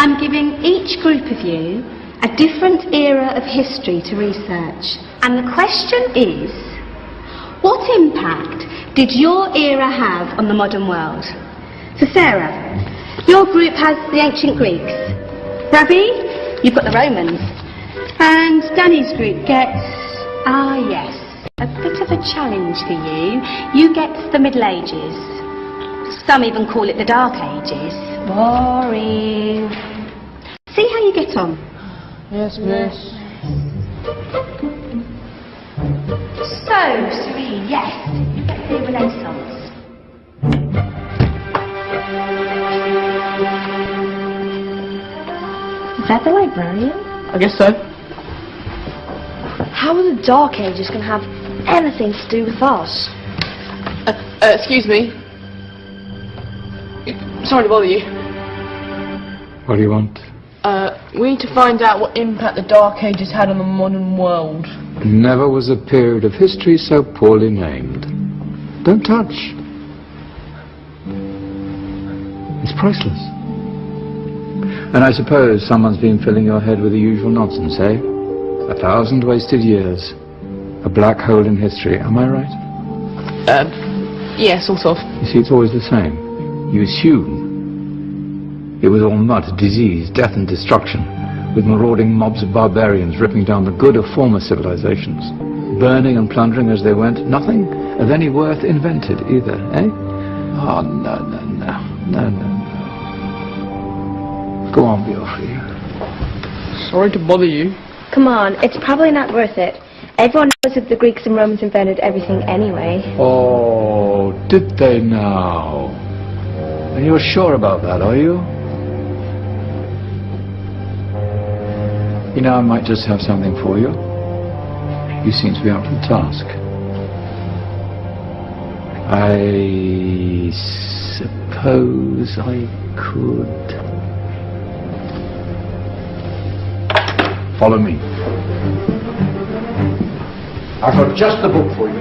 I'm giving each group of you a different era of history to research. And the question is, what impact did your era have on the modern world? So Sarah, your group has the ancient Greeks. Rabi, you've got the Romans. And Danny's group gets, yes, a bit of a challenge for you. You get the Middle Ages. Some even call it the Dark Ages. Boring. See how you get on. Yes, miss. So, Serene, yes, you get the Renaissance. Is that the librarian? I guess so. How are the Dark Ages going to have anything to do with us? Excuse me. Sorry to bother you. What do you want? We need to find out what impact the Dark Ages had on the modern world. Never was a period of history so poorly named. Don't touch. It's priceless. And I suppose someone's been filling your head with the usual nonsense, eh? 1,000 wasted years. A black hole in history, am I right? Yeah, sort of. You see, it's always the same. You assume it was all mud, disease, death and destruction, with marauding mobs of barbarians ripping down the good of former civilizations, burning and plundering as they went, nothing of any worth invented either, eh? Oh, no. Go on, be off here. Sorry to bother you. Come on, it's probably not worth it. Everyone knows that the Greeks and Romans invented everything anyway. Oh, did they now? And you're sure about that, are you? You know, I might just have something for you. You seem to be up to the task. I suppose I could... Follow me. I've got just the book for you.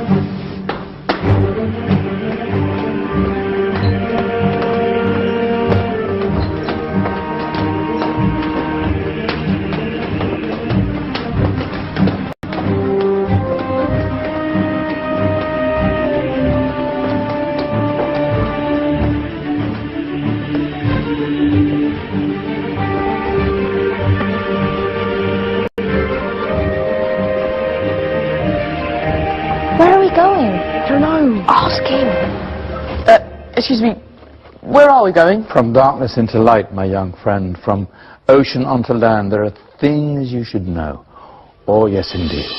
Where are we going? I don't know. Ask him. Excuse me. Where are we going? From darkness into light, my young friend. From ocean onto land, there are things you should know. Oh, yes, indeed.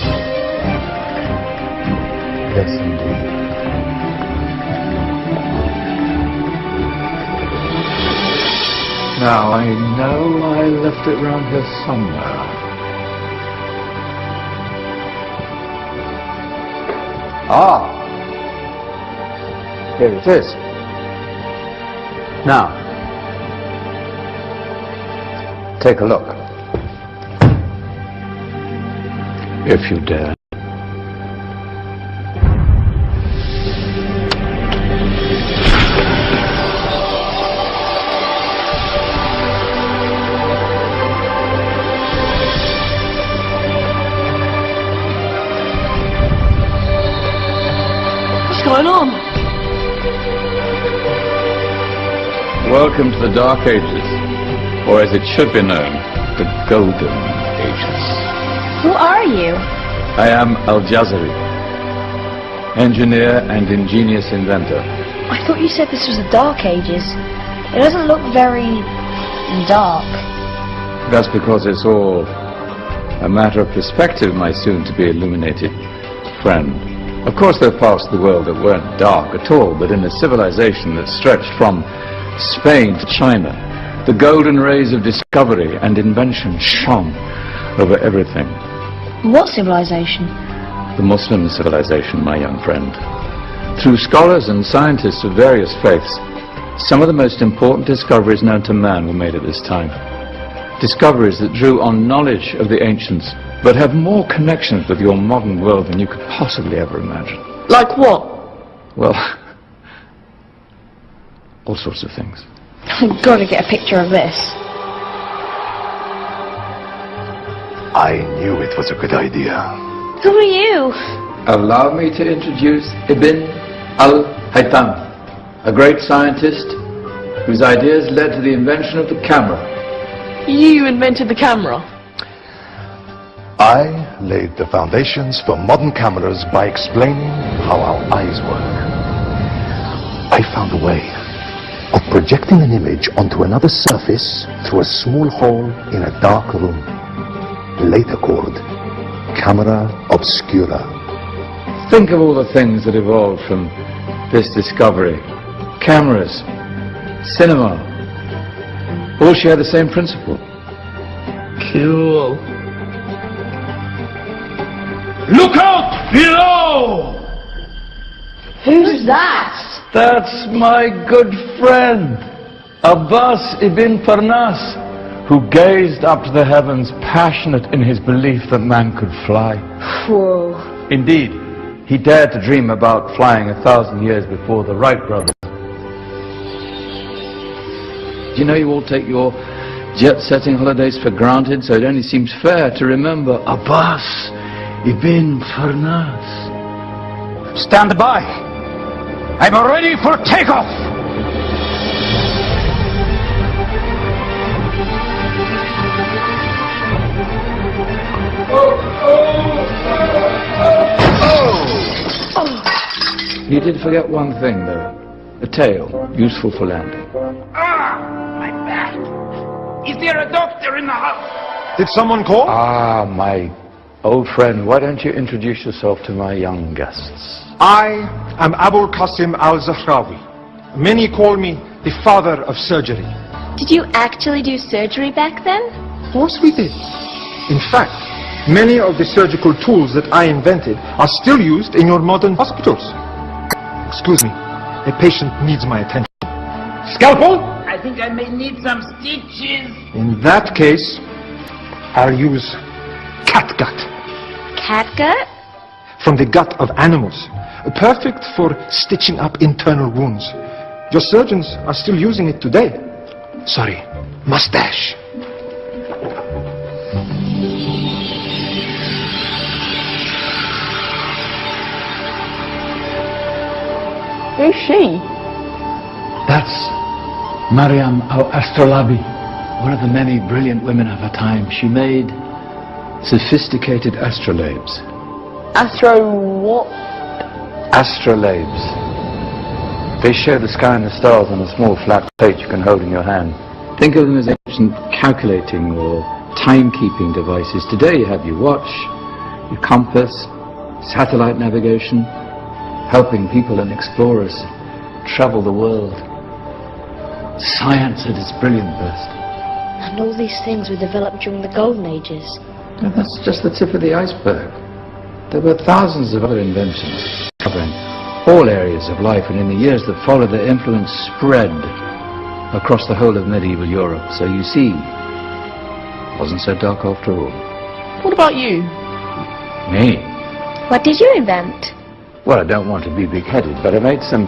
Yes, indeed. Now, I know I left it round here somewhere. Ah! Here it is. Now, take a look. If you dare. What's going on? Welcome to the Dark Ages, or as it should be known, the Golden Ages. Who are you? I am Al-Jazari, engineer and ingenious inventor. I thought you said this was the Dark Ages. It doesn't look very dark. That's because it's all a matter of perspective, my soon-to-be illuminated friend. Of course, there are parts of the world that weren't dark at all, but in a civilization that stretched from Spain to China, the golden rays of discovery and invention shone over everything. What civilization? The Muslim civilization, my young friend. Through scholars and scientists of various faiths, some of the most important discoveries known to man were made at this time. Discoveries that drew on knowledge of the ancients, but have more connections with your modern world than you could possibly ever imagine. Like what? Well, all sorts of things. I've got to get a picture of this. I knew it was a good idea. Who are you? Allow me to introduce Ibn al-Haytham, a great scientist whose ideas led to the invention of the camera. You invented the camera? I laid the foundations for modern cameras by explaining how our eyes work. I found a way of projecting an image onto another surface through a small hole in a dark room, later called camera obscura. Think of all the things that evolved from this discovery. Cameras, cinema, all share the same principle. Cool. Look out below! Who's that? That's my good friend, Abbas ibn Farnas, who gazed up to the heavens, passionate in his belief that man could fly. Whoa. Indeed, he dared to dream about flying 1,000 years before the Wright brothers. Do you know you all take your jet-setting holidays for granted, so it only seems fair to remember Abbas ibn Farnas. Stand by! I'm ready for takeoff! You did forget one thing, though. A tail, useful for landing. Ah! My back! Is there a doctor in the house? Did someone call? Ah, my old friend, why don't you introduce yourself to my young guests? I am Abul Qasim al-Zahrawi. Many call me the father of surgery. Did you actually do surgery back then? Of course we did. In fact, many of the surgical tools that I invented are still used in your modern hospitals. Excuse me, a patient needs my attention. Scalpel? I think I may need some stitches. In that case, I'll use catgut. Catgut? From the gut of animals. Perfect for stitching up internal wounds. Your surgeons are still using it today. Sorry, mustache. Who's she? That's Maryam al-Astrolabi, one of the many brilliant women of her time. She made sophisticated astrolabes. Astro what? Astrolabes. They show the sky and the stars on a small flat plate you can hold in your hand. Think of them as ancient calculating or timekeeping devices. Today you have your watch, your compass, satellite navigation, helping people and explorers travel the world. Science at its brilliant best. And all these things were developed during the Golden Ages. And that's just the tip of the iceberg. There were thousands of other inventions covering all areas of life, and in the years that followed, their influence spread across the whole of medieval Europe. So you see, it wasn't so dark after all. What about you? Me? What did you invent? Well, I don't want to be big-headed, but I made some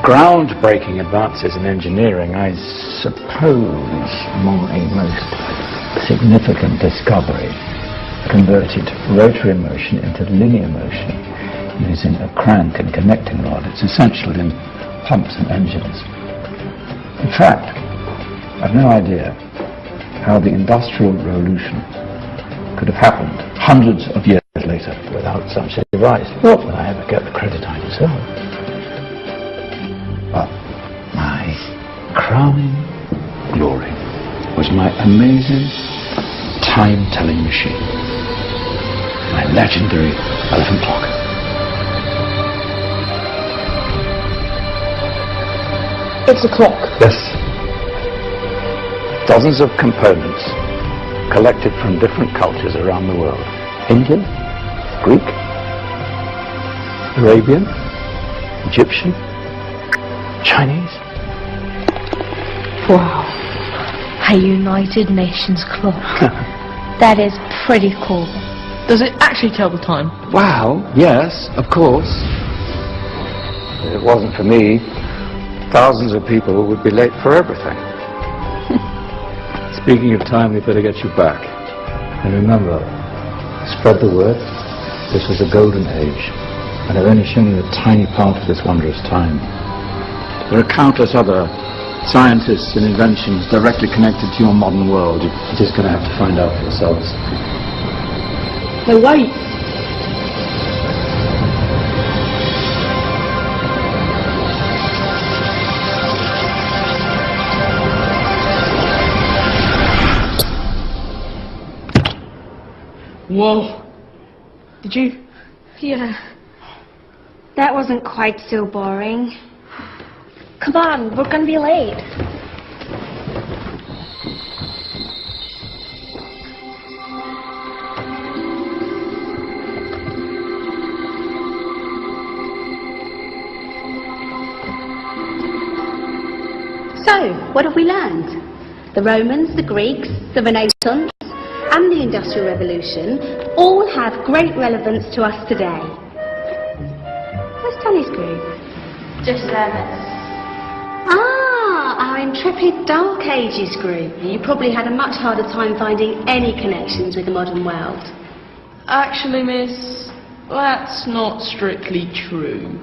groundbreaking advances in engineering. I suppose my most significant discovery converted rotary motion into linear motion using a crank and connecting rod. It's essential in pumps and engines. In fact, I've no idea how the Industrial Revolution could have happened hundreds of years later without such a device. Not that I ever get the credit I deserve. But my crowning glory was my amazing time-telling machine. My legendary elephant clock. It's a clock. Yes. Dozens of components collected from different cultures around the world. Indian, Greek, Arabian, Egyptian, Chinese. Wow. A United Nations clock. That is pretty cool. Does it actually tell the time? Wow, yes, of course. If it wasn't for me, thousands of people would be late for everything. Speaking of time, we better get you back. And remember, spread the word. This was a golden age, and I've only shown you a tiny part of this wondrous time. There are countless other scientists and inventions directly connected to your modern world. You're just going to have to find out for yourselves. No, wait. Whoa. Did you? Yeah. That wasn't quite so boring. Come on, we're gonna be late. So, what have we learned? The Romans, the Greeks, the Renaissance, and the Industrial Revolution all have great relevance to us today. Where's Tony's group? Just them. Ah, our intrepid Dark Ages group. You probably had a much harder time finding any connections with the modern world. Actually, miss, that's not strictly true.